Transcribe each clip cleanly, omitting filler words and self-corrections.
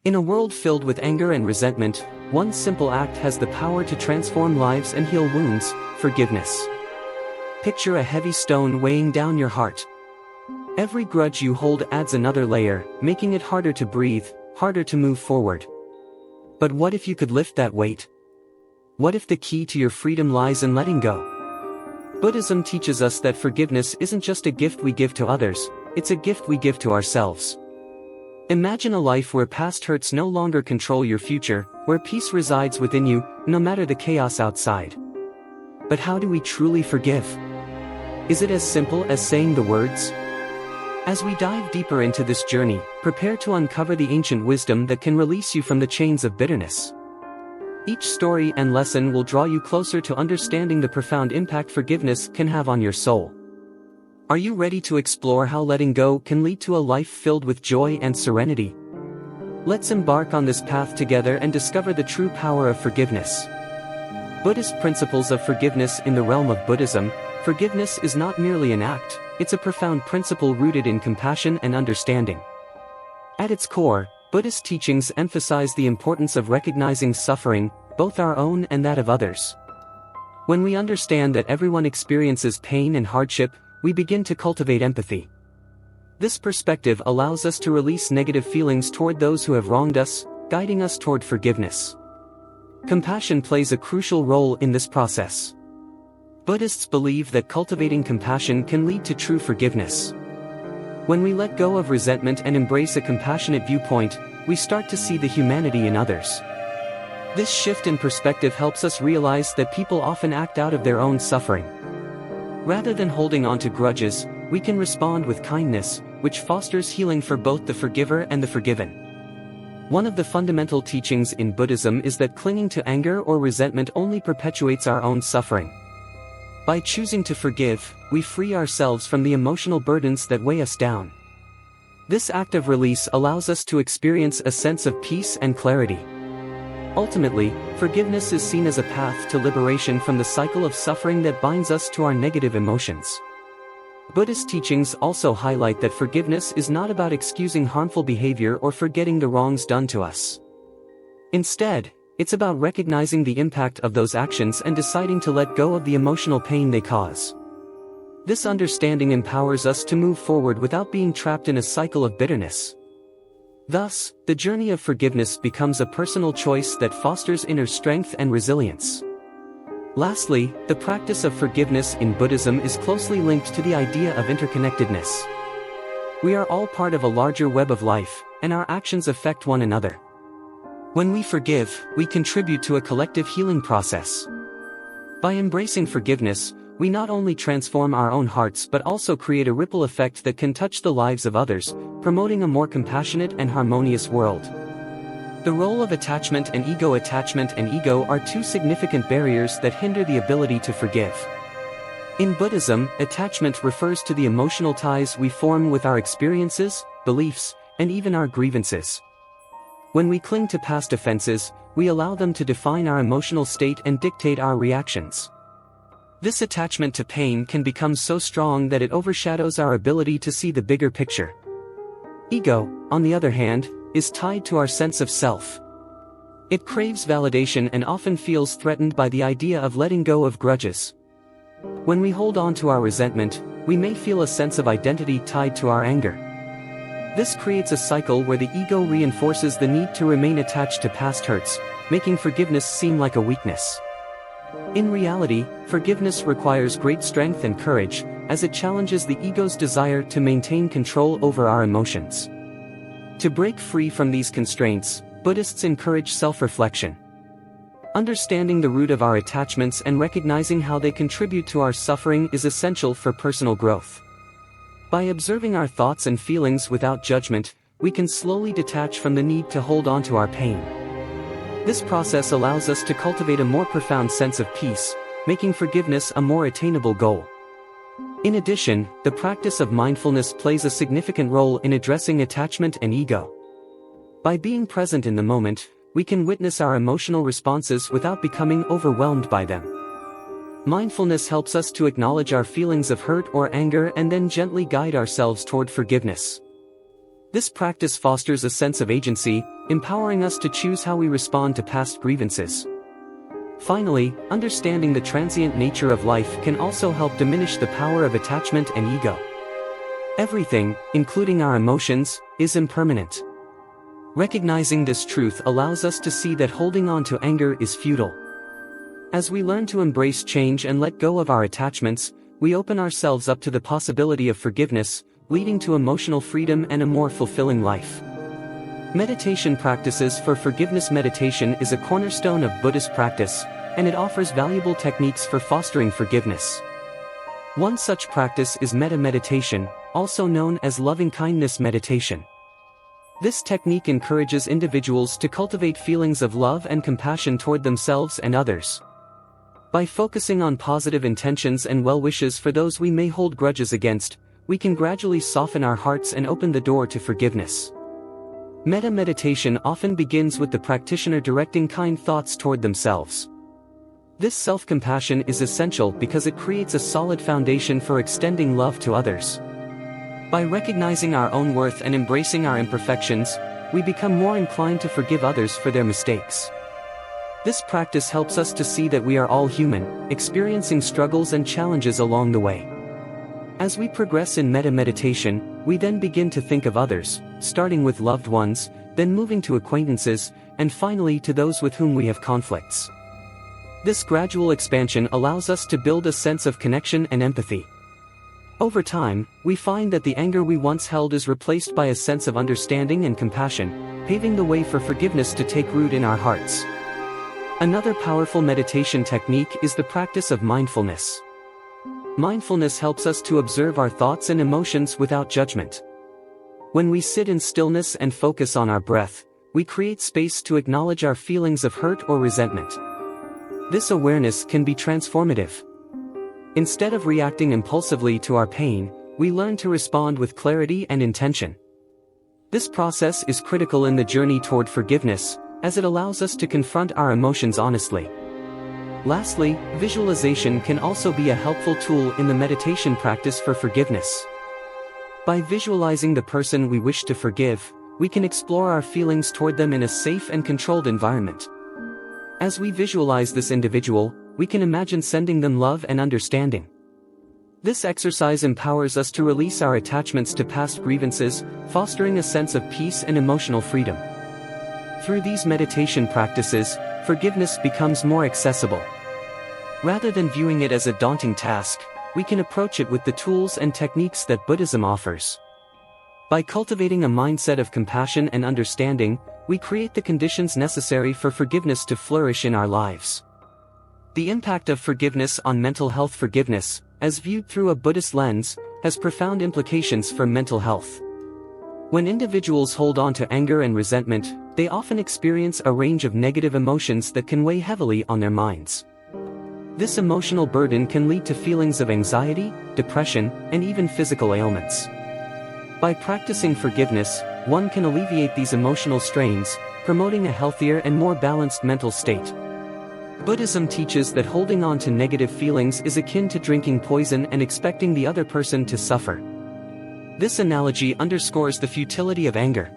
In a world filled with anger and resentment, one simple act has the power to transform lives and heal wounds: forgiveness. Picture a heavy stone weighing down your heart. Every grudge you hold adds another layer, making it harder to breathe, harder to move forward. But what if you could lift that weight? What if the key to your freedom lies in letting go? Buddhism teaches us that forgiveness isn't just a gift we give to others, it's a gift we give to ourselves. Imagine a life where past hurts no longer control your future, where peace resides within you, no matter the chaos outside. But how do we truly forgive? Is it as simple as saying the words? As we dive deeper into this journey, prepare to uncover the ancient wisdom that can release you from the chains of bitterness. Each story and lesson will draw you closer to understanding the profound impact forgiveness can have on your soul. Are you ready to explore how letting go can lead to a life filled with joy and serenity? Let's embark on this path together and discover the true power of forgiveness. Buddhist principles of forgiveness. In the realm of Buddhism, forgiveness is not merely an act, it's a profound principle rooted in compassion and understanding. At its core, Buddhist teachings emphasize the importance of recognizing suffering, both our own and that of others. When we understand that everyone experiences pain and hardship, we begin to cultivate empathy. This perspective allows us to release negative feelings toward those who have wronged us, guiding us toward forgiveness. Compassion plays a crucial role in this process. Buddhists believe that cultivating compassion can lead to true forgiveness. When we let go of resentment and embrace a compassionate viewpoint, we start to see the humanity in others. This shift in perspective helps us realize that people often act out of their own suffering. Rather than holding on to grudges, we can respond with kindness, which fosters healing for both the forgiver and the forgiven. One of the fundamental teachings in Buddhism is that clinging to anger or resentment only perpetuates our own suffering. By choosing to forgive, we free ourselves from the emotional burdens that weigh us down. This act of release allows us to experience a sense of peace and clarity. Ultimately, forgiveness is seen as a path to liberation from the cycle of suffering that binds us to our negative emotions. Buddhist teachings also highlight that forgiveness is not about excusing harmful behavior or forgetting the wrongs done to us. Instead, it's about recognizing the impact of those actions and deciding to let go of the emotional pain they cause. This understanding empowers us to move forward without being trapped in a cycle of bitterness. Thus, the journey of forgiveness becomes a personal choice that fosters inner strength and resilience. Lastly, the practice of forgiveness in Buddhism is closely linked to the idea of interconnectedness. We are all part of a larger web of life, and our actions affect one another. When we forgive, we contribute to a collective healing process. By embracing forgiveness, we not only transform our own hearts but also create a ripple effect that can touch the lives of others, promoting a more compassionate and harmonious world. The role of attachment and ego. Attachment and ego are two significant barriers that hinder the ability to forgive. In Buddhism, attachment refers to the emotional ties we form with our experiences, beliefs, and even our grievances. When we cling to past offenses, we allow them to define our emotional state and dictate our reactions. This attachment to pain can become so strong that it overshadows our ability to see the bigger picture. Ego, on the other hand, is tied to our sense of self. It craves validation and often feels threatened by the idea of letting go of grudges. When we hold on to our resentment, we may feel a sense of identity tied to our anger. This creates a cycle where the ego reinforces the need to remain attached to past hurts, making forgiveness seem like a weakness. In reality, forgiveness requires great strength and courage, as it challenges the ego's desire to maintain control over our emotions. To break free from these constraints, Buddhists encourage self-reflection. Understanding the root of our attachments and recognizing how they contribute to our suffering is essential for personal growth. By observing our thoughts and feelings without judgment, we can slowly detach from the need to hold on to our pain. This process allows us to cultivate a more profound sense of peace, making forgiveness a more attainable goal. In addition, the practice of mindfulness plays a significant role in addressing attachment and ego. By being present in the moment, we can witness our emotional responses without becoming overwhelmed by them. Mindfulness helps us to acknowledge our feelings of hurt or anger and then gently guide ourselves toward forgiveness. This practice fosters a sense of agency, empowering us to choose how we respond to past grievances. Finally, understanding the transient nature of life can also help diminish the power of attachment and ego. Everything, including our emotions, is impermanent. Recognizing this truth allows us to see that holding on to anger is futile. As we learn to embrace change and let go of our attachments, we open ourselves up to the possibility of forgiveness, leading to emotional freedom and a more fulfilling life. Meditation practices for forgiveness. Meditation is a cornerstone of Buddhist practice, and it offers valuable techniques for fostering forgiveness. One such practice is metta meditation, also known as loving-kindness meditation. This technique encourages individuals to cultivate feelings of love and compassion toward themselves and others. By focusing on positive intentions and well wishes for those we may hold grudges against, we can gradually soften our hearts and open the door to forgiveness. Metta meditation often begins with the practitioner directing kind thoughts toward themselves. This self-compassion is essential because it creates a solid foundation for extending love to others. By recognizing our own worth and embracing our imperfections, we become more inclined to forgive others for their mistakes. This practice helps us to see that we are all human, experiencing struggles and challenges along the way. As we progress in metta meditation, we then begin to think of others, starting with loved ones, then moving to acquaintances, and finally to those with whom we have conflicts. This gradual expansion allows us to build a sense of connection and empathy. Over time, we find that the anger we once held is replaced by a sense of understanding and compassion, paving the way for forgiveness to take root in our hearts. Another powerful meditation technique is the practice of mindfulness. Mindfulness helps us to observe our thoughts and emotions without judgment. When we sit in stillness and focus on our breath, we create space to acknowledge our feelings of hurt or resentment. This awareness can be transformative. Instead of reacting impulsively to our pain, we learn to respond with clarity and intention. This process is critical in the journey toward forgiveness, as it allows us to confront our emotions honestly. Lastly, visualization can also be a helpful tool in the meditation practice for forgiveness. By visualizing the person we wish to forgive, we can explore our feelings toward them in a safe and controlled environment. As we visualize this individual, we can imagine sending them love and understanding. This exercise empowers us to release our attachments to past grievances, fostering a sense of peace and emotional freedom. Through these meditation practices, forgiveness becomes more accessible. Rather than viewing it as a daunting task, we can approach it with the tools and techniques that Buddhism offers. By cultivating a mindset of compassion and understanding, we create the conditions necessary for forgiveness to flourish in our lives. The impact of forgiveness on mental health. Forgiveness, as viewed through a Buddhist lens, has profound implications for mental health. When individuals hold on to anger and resentment, they often experience a range of negative emotions that can weigh heavily on their minds. This emotional burden can lead to feelings of anxiety, depression, and even physical ailments. By practicing forgiveness, one can alleviate these emotional strains, promoting a healthier and more balanced mental state. Buddhism teaches that holding on to negative feelings is akin to drinking poison and expecting the other person to suffer. This analogy underscores the futility of anger.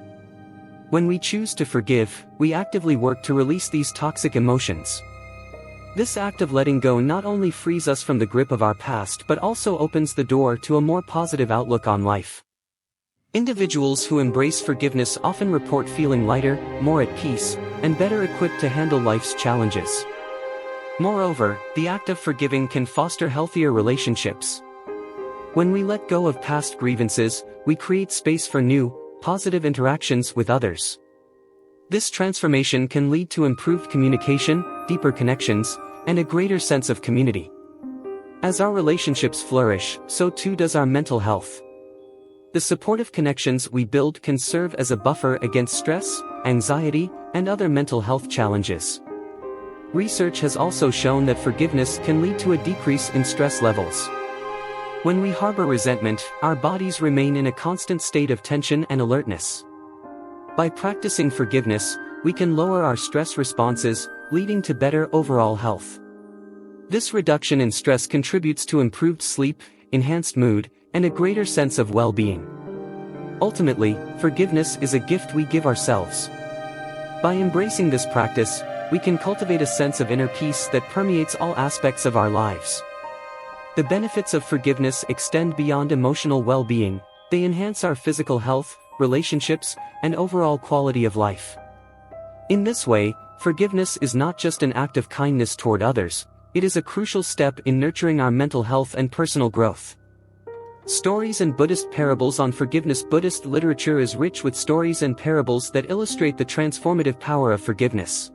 When we choose to forgive, we actively work to release these toxic emotions. This act of letting go not only frees us from the grip of our past but also opens the door to a more positive outlook on life. Individuals who embrace forgiveness often report feeling lighter, more at peace, and better equipped to handle life's challenges. Moreover, the act of forgiving can foster healthier relationships. When we let go of past grievances, we create space for new, positive interactions with others. This transformation can lead to improved communication, deeper connections, and a greater sense of community. As our relationships flourish, so too does our mental health. The supportive connections we build can serve as a buffer against stress, anxiety, and other mental health challenges. Research has also shown that forgiveness can lead to a decrease in stress levels. When we harbor resentment, our bodies remain in a constant state of tension and alertness. By practicing forgiveness, we can lower our stress responses, leading to better overall health. This reduction in stress contributes to improved sleep, enhanced mood, and a greater sense of well-being. Ultimately, forgiveness is a gift we give ourselves. By embracing this practice, we can cultivate a sense of inner peace that permeates all aspects of our lives. The benefits of forgiveness extend beyond emotional well-being. They enhance our physical health, relationships, and overall quality of life. In this way, forgiveness is not just an act of kindness toward others, it is a crucial step in nurturing our mental health and personal growth. Stories and Buddhist parables on forgiveness. Buddhist literature is rich with stories and parables that illustrate the transformative power of forgiveness.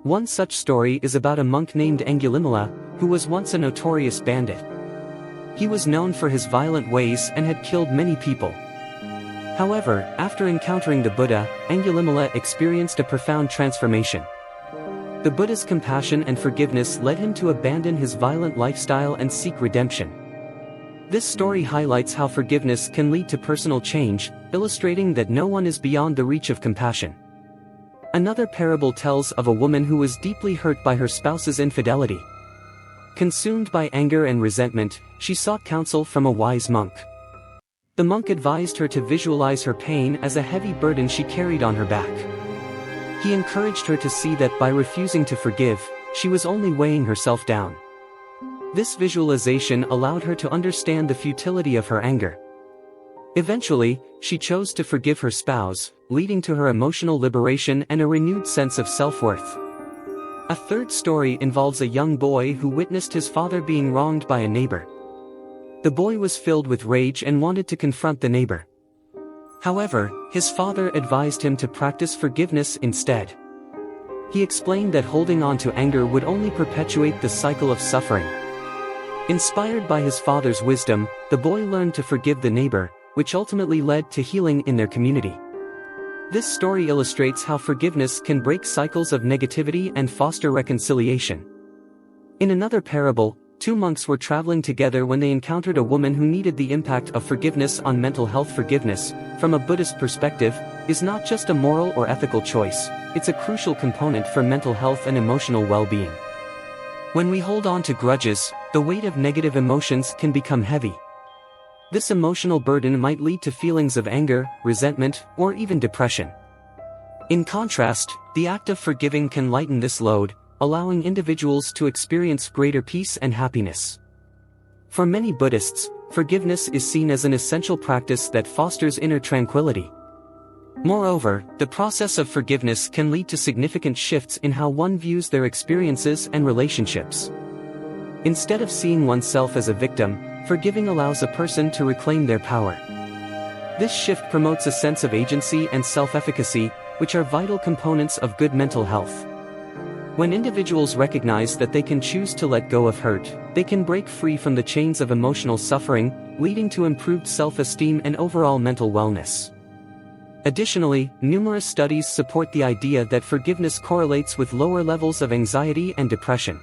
One such story is about a monk named Angulimala, who was once a notorious bandit. He was known for his violent ways and had killed many people. However, after encountering the Buddha, Angulimala experienced a profound transformation. The Buddha's compassion and forgiveness led him to abandon his violent lifestyle and seek redemption. This story highlights how forgiveness can lead to personal change, illustrating that no one is beyond the reach of compassion. Another parable tells of a woman who was deeply hurt by her spouse's infidelity. Consumed by anger and resentment, she sought counsel from a wise monk. The monk advised her to visualize her pain as a heavy burden she carried on her back. He encouraged her to see that by refusing to forgive, she was only weighing herself down. This visualization allowed her to understand the futility of her anger. Eventually, she chose to forgive her spouse, leading to her emotional liberation and a renewed sense of self-worth. A third story involves a young boy who witnessed his father being wronged by a neighbor. The boy was filled with rage and wanted to confront the neighbor. However, his father advised him to practice forgiveness instead. He explained that holding on to anger would only perpetuate the cycle of suffering. Inspired by his father's wisdom, the boy learned to forgive the neighbor, which ultimately led to healing in their community. This story illustrates how forgiveness can break cycles of negativity and foster reconciliation. In another parable, two monks were traveling together when they encountered a woman who needed the impact of forgiveness on mental health. Forgiveness, from a Buddhist perspective, is not just a moral or ethical choice, it's a crucial component for mental health and emotional well-being. When we hold on to grudges, the weight of negative emotions can become heavy. This emotional burden might lead to feelings of anger, resentment, or even depression. In contrast, the act of forgiving can lighten this load, allowing individuals to experience greater peace and happiness. For many Buddhists, forgiveness is seen as an essential practice that fosters inner tranquility. Moreover, the process of forgiveness can lead to significant shifts in how one views their experiences and relationships. Instead of seeing oneself as a victim, forgiving allows a person to reclaim their power. This shift promotes a sense of agency and self-efficacy, which are vital components of good mental health. When individuals recognize that they can choose to let go of hurt, they can break free from the chains of emotional suffering, leading to improved self-esteem and overall mental wellness. Additionally, numerous studies support the idea that forgiveness correlates with lower levels of anxiety and depression.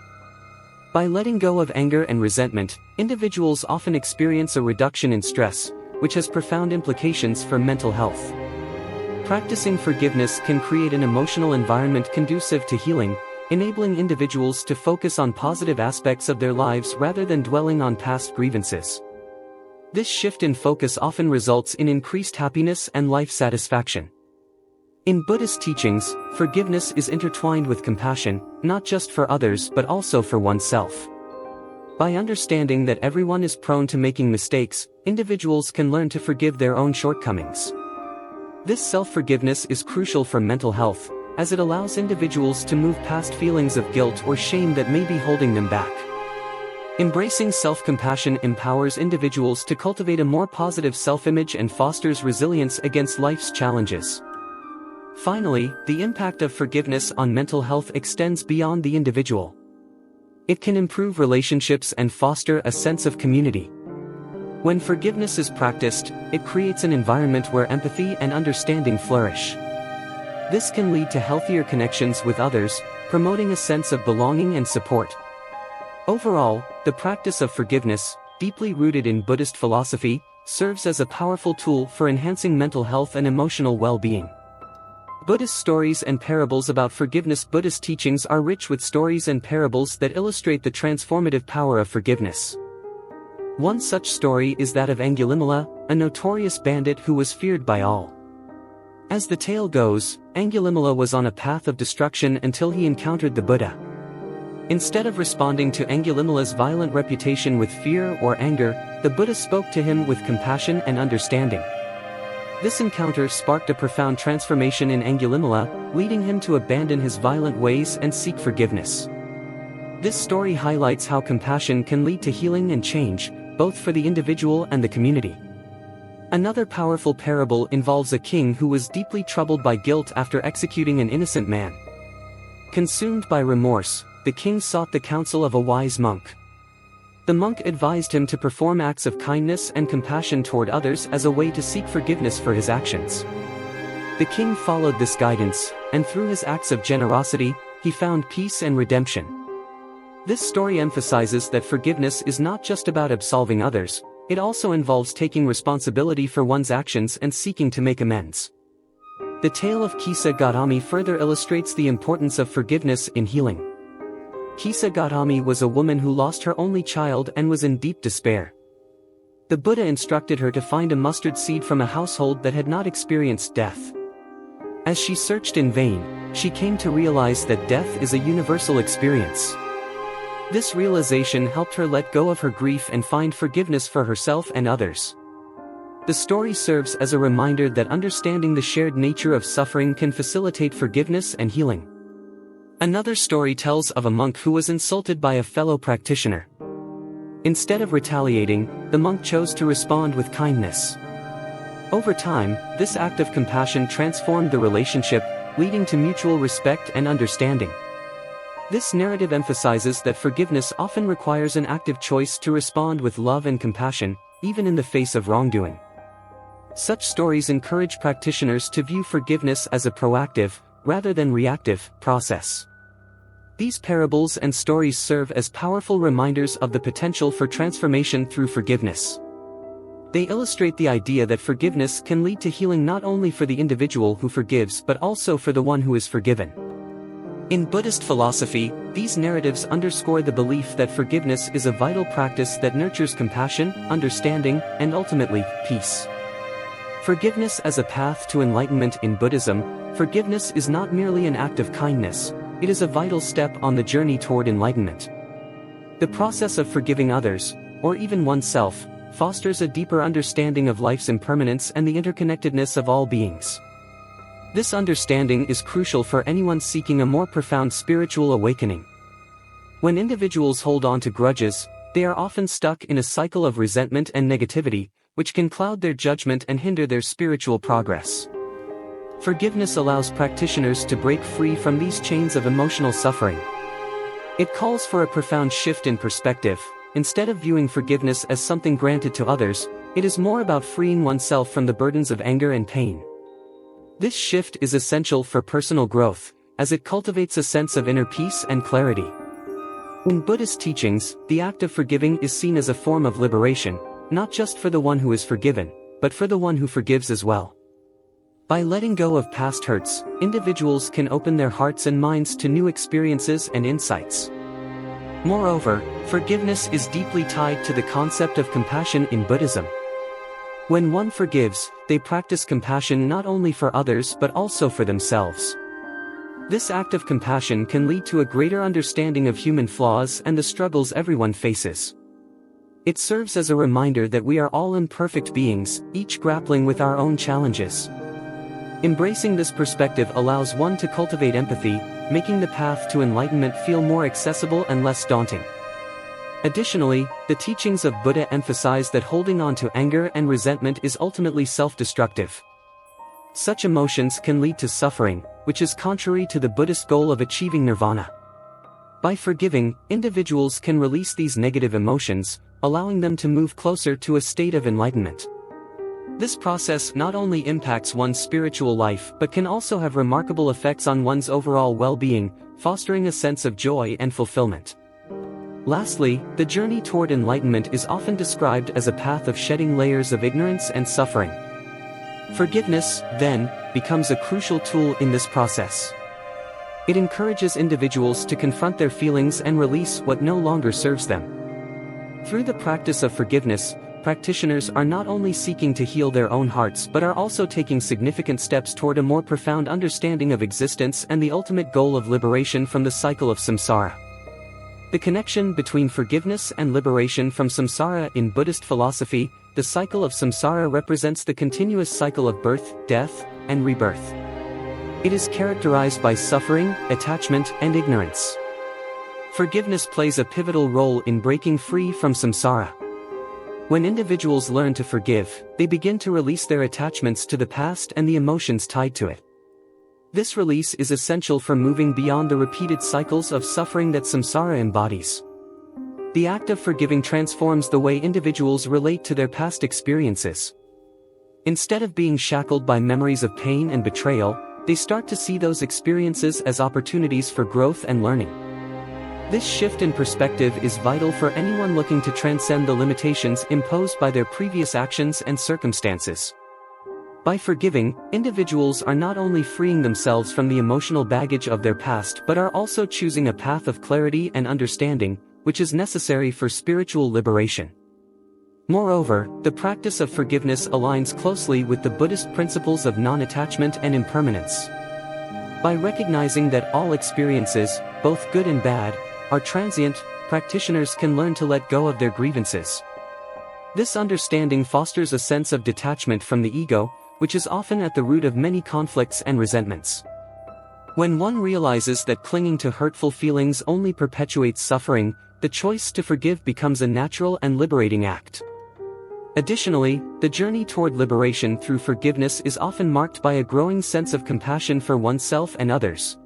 By letting go of anger and resentment, individuals often experience a reduction in stress, which has profound implications for mental health. Practicing forgiveness can create an emotional environment conducive to healing, enabling individuals to focus on positive aspects of their lives rather than dwelling on past grievances. This shift in focus often results in increased happiness and life satisfaction. In Buddhist teachings, forgiveness is intertwined with compassion, not just for others but also for oneself. By understanding that everyone is prone to making mistakes, individuals can learn to forgive their own shortcomings. This self-forgiveness is crucial for mental health, as it allows individuals to move past feelings of guilt or shame that may be holding them back. Embracing self-compassion empowers individuals to cultivate a more positive self-image and fosters resilience against life's challenges. Finally, the impact of forgiveness on mental health extends beyond the individual. It can improve relationships and foster a sense of community. When forgiveness is practiced, it creates an environment where empathy and understanding flourish. This can lead to healthier connections with others, promoting a sense of belonging and support. Overall, the practice of forgiveness, deeply rooted in Buddhist philosophy, serves as a powerful tool for enhancing mental health and emotional well-being. Buddhist stories and parables about forgiveness. Buddhist teachings are rich with stories and parables that illustrate the transformative power of forgiveness. One such story is that of Angulimala, a notorious bandit who was feared by all. As the tale goes, Angulimala was on a path of destruction until he encountered the Buddha. Instead of responding to Angulimala's violent reputation with fear or anger, the Buddha spoke to him with compassion and understanding. This encounter sparked a profound transformation in Angulimala, leading him to abandon his violent ways and seek forgiveness. This story highlights how compassion can lead to healing and change, both for the individual and the community. Another powerful parable involves a king who was deeply troubled by guilt after executing an innocent man. Consumed by remorse, the king sought the counsel of a wise monk. The monk advised him to perform acts of kindness and compassion toward others as a way to seek forgiveness for his actions. The king followed this guidance, and through his acts of generosity, he found peace and redemption. This story emphasizes that forgiveness is not just about absolving others, it also involves taking responsibility for one's actions and seeking to make amends. The tale of Kisa Gautami further illustrates the importance of forgiveness in healing. Kisa Gautami was a woman who lost her only child and was in deep despair. The Buddha instructed her to find a mustard seed from a household that had not experienced death. As she searched in vain, she came to realize that death is a universal experience. This realization helped her let go of her grief and find forgiveness for herself and others. The story serves as a reminder that understanding the shared nature of suffering can facilitate forgiveness and healing. Another story tells of a monk who was insulted by a fellow practitioner. Instead of retaliating, the monk chose to respond with kindness. Over time, this act of compassion transformed the relationship, leading to mutual respect and understanding. This narrative emphasizes that forgiveness often requires an active choice to respond with love and compassion, even in the face of wrongdoing. Such stories encourage practitioners to view forgiveness as a proactive, rather than reactive, process. These parables and stories serve as powerful reminders of the potential for transformation through forgiveness. They illustrate the idea that forgiveness can lead to healing not only for the individual who forgives but also for the one who is forgiven. In Buddhist philosophy, these narratives underscore the belief that forgiveness is a vital practice that nurtures compassion, understanding, and ultimately, peace. Forgiveness as a path to enlightenment. In Buddhism, forgiveness is not merely an act of kindness, it is a vital step on the journey toward enlightenment. The process of forgiving others, or even oneself, fosters a deeper understanding of life's impermanence and the interconnectedness of all beings. This understanding is crucial for anyone seeking a more profound spiritual awakening. When individuals hold on to grudges, they are often stuck in a cycle of resentment and negativity, which can cloud their judgment and hinder their spiritual progress. Forgiveness allows practitioners to break free from these chains of emotional suffering. It calls for a profound shift in perspective. Instead of viewing forgiveness as something granted to others, it is more about freeing oneself from the burdens of anger and pain. This shift is essential for personal growth, as it cultivates a sense of inner peace and clarity. In Buddhist teachings, the act of forgiving is seen as a form of liberation, not just for the one who is forgiven, but for the one who forgives as well. By letting go of past hurts, individuals can open their hearts and minds to new experiences and insights. Moreover, forgiveness is deeply tied to the concept of compassion in Buddhism. When one forgives, they practice compassion not only for others but also for themselves. This act of compassion can lead to a greater understanding of human flaws and the struggles everyone faces. It serves as a reminder that we are all imperfect beings, each grappling with our own challenges. Embracing this perspective allows one to cultivate empathy, making the path to enlightenment feel more accessible and less daunting. Additionally, the teachings of Buddha emphasize that holding on to anger and resentment is ultimately self-destructive. Such emotions can lead to suffering, which is contrary to the Buddhist goal of achieving nirvana. By forgiving, individuals can release these negative emotions, allowing them to move closer to a state of enlightenment. This process not only impacts one's spiritual life but can also have remarkable effects on one's overall well-being, fostering a sense of joy and fulfillment. Lastly, the journey toward enlightenment is often described as a path of shedding layers of ignorance and suffering. Forgiveness, then, becomes a crucial tool in this process. It encourages individuals to confront their feelings and release what no longer serves them. Through the practice of forgiveness, practitioners are not only seeking to heal their own hearts but are also taking significant steps toward a more profound understanding of existence and the ultimate goal of liberation from the cycle of samsara. The connection between forgiveness and liberation from samsara in Buddhist philosophy. The cycle of samsara represents the continuous cycle of birth, death, and rebirth. It is characterized by suffering, attachment, and ignorance. Forgiveness plays a pivotal role in breaking free from samsara. When individuals learn to forgive, they begin to release their attachments to the past and the emotions tied to it. This release is essential for moving beyond the repeated cycles of suffering that samsara embodies. The act of forgiving transforms the way individuals relate to their past experiences. Instead of being shackled by memories of pain and betrayal, they start to see those experiences as opportunities for growth and learning. This shift in perspective is vital for anyone looking to transcend the limitations imposed by their previous actions and circumstances. By forgiving, individuals are not only freeing themselves from the emotional baggage of their past but are also choosing a path of clarity and understanding, which is necessary for spiritual liberation. Moreover, the practice of forgiveness aligns closely with the Buddhist principles of non-attachment and impermanence. By recognizing that all experiences, both good and bad, are transient, practitioners can learn to let go of their grievances. This understanding fosters a sense of detachment from the ego, which is often at the root of many conflicts and resentments. When one realizes that clinging to hurtful feelings only perpetuates suffering, the choice to forgive becomes a natural and liberating act. Additionally, the journey toward liberation through forgiveness is often marked by a growing sense of compassion for oneself and others.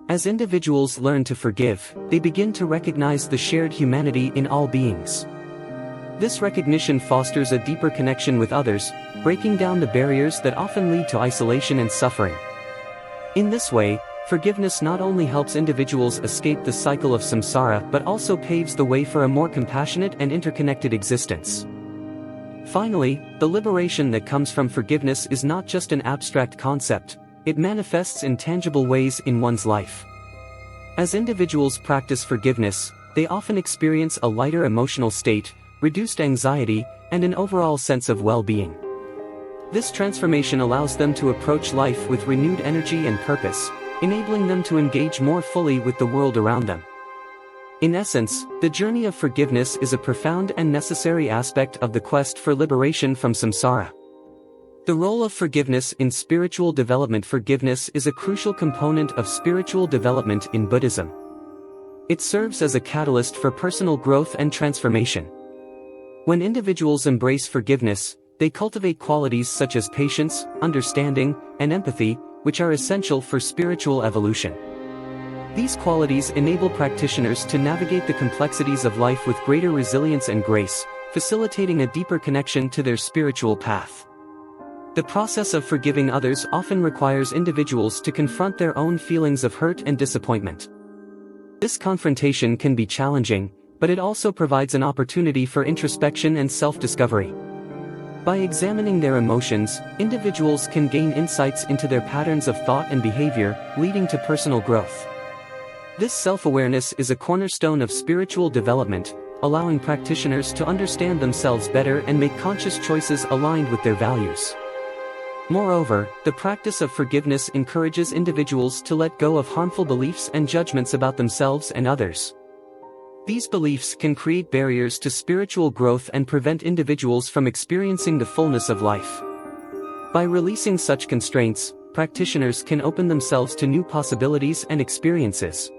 As individuals learn to forgive, they begin to recognize the shared humanity in all beings. This recognition fosters a deeper connection with others, breaking down the barriers that often lead to isolation and suffering. In this way, forgiveness not only helps individuals escape the cycle of samsara but also paves the way for a more compassionate and interconnected existence. Finally, the liberation that comes from forgiveness is not just an abstract concept, it manifests in tangible ways in one's life. As individuals practice forgiveness, they often experience a lighter emotional state, reduced anxiety, and an overall sense of well-being. This transformation allows them to approach life with renewed energy and purpose, enabling them to engage more fully with the world around them. In essence, the journey of forgiveness is a profound and necessary aspect of the quest for liberation from samsara. The role of forgiveness in spiritual development. Forgiveness is a crucial component of spiritual development in Buddhism. It serves as a catalyst for personal growth and transformation. When individuals embrace forgiveness, they cultivate qualities such as patience, understanding, and empathy, which are essential for spiritual evolution. These qualities enable practitioners to navigate the complexities of life with greater resilience and grace, facilitating a deeper connection to their spiritual path. The process of forgiving others often requires individuals to confront their own feelings of hurt and disappointment. This confrontation can be challenging, but it also provides an opportunity for introspection and self-discovery. By examining their emotions, individuals can gain insights into their patterns of thought and behavior, leading to personal growth. This self-awareness is a cornerstone of spiritual development, allowing practitioners to understand themselves better and make conscious choices aligned with their values. Moreover, the practice of forgiveness encourages individuals to let go of harmful beliefs and judgments about themselves and others. These beliefs can create barriers to spiritual growth and prevent individuals from experiencing the fullness of life. By releasing such constraints, practitioners can open themselves to new possibilities and experiences.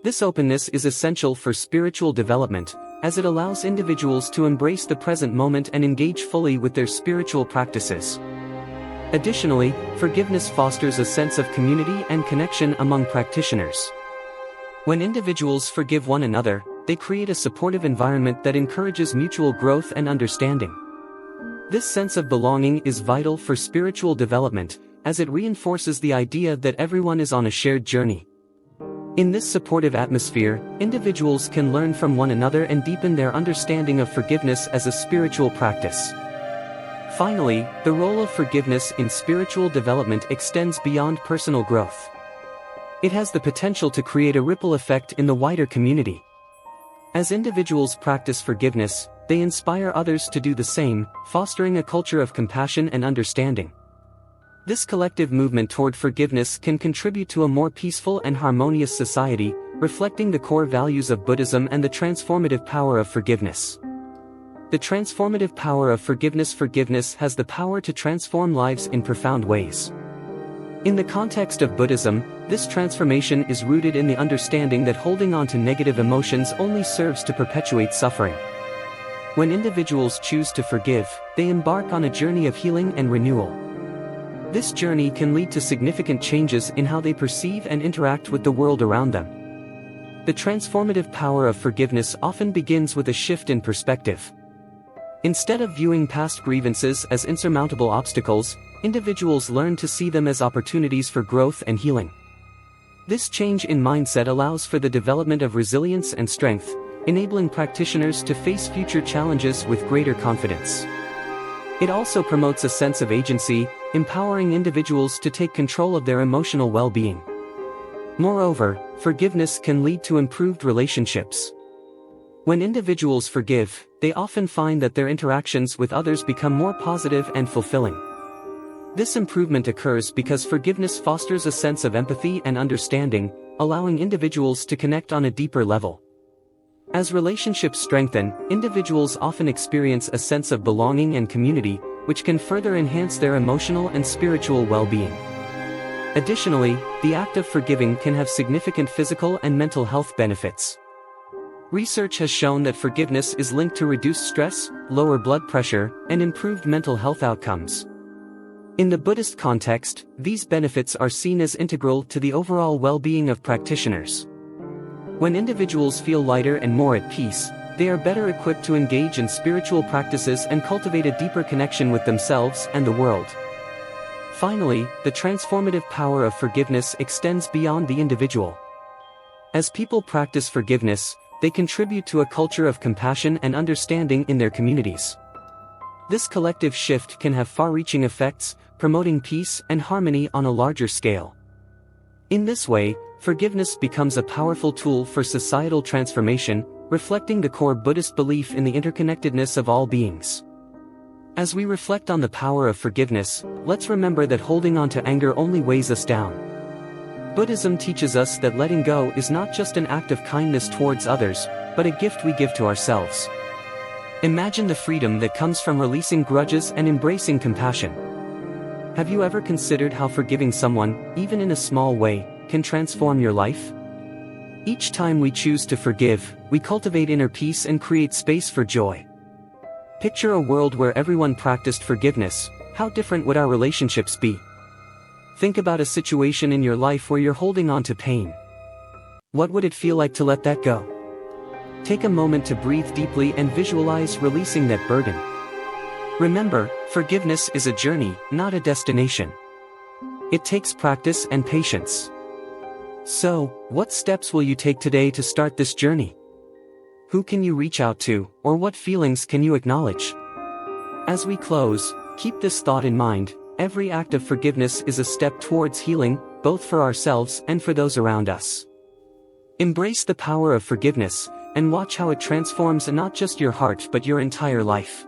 This openness is essential for spiritual development, as it allows individuals to embrace the present moment and engage fully with their spiritual practices. Additionally, forgiveness fosters a sense of community and connection among practitioners. When individuals forgive one another, they create a supportive environment that encourages mutual growth and understanding. This sense of belonging is vital for spiritual development, as it reinforces the idea that everyone is on a shared journey. In this supportive atmosphere, individuals can learn from one another and deepen their understanding of forgiveness as a spiritual practice. Finally, the role of forgiveness in spiritual development extends beyond personal growth. It has the potential to create a ripple effect in the wider community. As individuals practice forgiveness, they inspire others to do the same, fostering a culture of compassion and understanding. This collective movement toward forgiveness can contribute to a more peaceful and harmonious society, reflecting the core values of Buddhism and the transformative power of forgiveness. The transformative power of forgiveness. Forgiveness has the power to transform lives in profound ways. In the context of Buddhism, this transformation is rooted in the understanding that holding on to negative emotions only serves to perpetuate suffering. When individuals choose to forgive, they embark on a journey of healing and renewal. This journey can lead to significant changes in how they perceive and interact with the world around them. The transformative power of forgiveness often begins with a shift in perspective. Instead of viewing past grievances as insurmountable obstacles, individuals learn to see them as opportunities for growth and healing. This change in mindset allows for the development of resilience and strength, enabling practitioners to face future challenges with greater confidence. It also promotes a sense of agency, empowering individuals to take control of their emotional well-being. Moreover, forgiveness can lead to improved relationships. When individuals forgive, they often find that their interactions with others become more positive and fulfilling. This improvement occurs because forgiveness fosters a sense of empathy and understanding, allowing individuals to connect on a deeper level. As relationships strengthen, individuals often experience a sense of belonging and community, which can further enhance their emotional and spiritual well-being. Additionally, the act of forgiving can have significant physical and mental health benefits. Research has shown that forgiveness is linked to reduced stress, lower blood pressure, and improved mental health outcomes. In the Buddhist context, these benefits are seen as integral to the overall well-being of practitioners. When individuals feel lighter and more at peace, they are better equipped to engage in spiritual practices and cultivate a deeper connection with themselves and the world. Finally, the transformative power of forgiveness extends beyond the individual. As people practice forgiveness, they contribute to a culture of compassion and understanding in their communities. This collective shift can have far-reaching effects, promoting peace and harmony on a larger scale. In this way, forgiveness becomes a powerful tool for societal transformation, reflecting the core Buddhist belief in the interconnectedness of all beings. As we reflect on the power of forgiveness, let's remember that holding on to anger only weighs us down. Buddhism teaches us that letting go is not just an act of kindness towards others, but a gift we give to ourselves. Imagine the freedom that comes from releasing grudges and embracing compassion. Have you ever considered how forgiving someone, even in a small way, can transform your life? Each time we choose to forgive, we cultivate inner peace and create space for joy. Picture a world where everyone practiced forgiveness. How different would our relationships be? Think about a situation in your life where you're holding on to pain. What would it feel like to let that go? Take a moment to breathe deeply and visualize releasing that burden. Remember, forgiveness is a journey, not a destination. It takes practice and patience. So, what steps will you take today to start this journey? Who can you reach out to, or what feelings can you acknowledge? As we close, keep this thought in mind: every act of forgiveness is a step towards healing, both for ourselves and for those around us. Embrace the power of forgiveness, and watch how it transforms not just your heart but your entire life.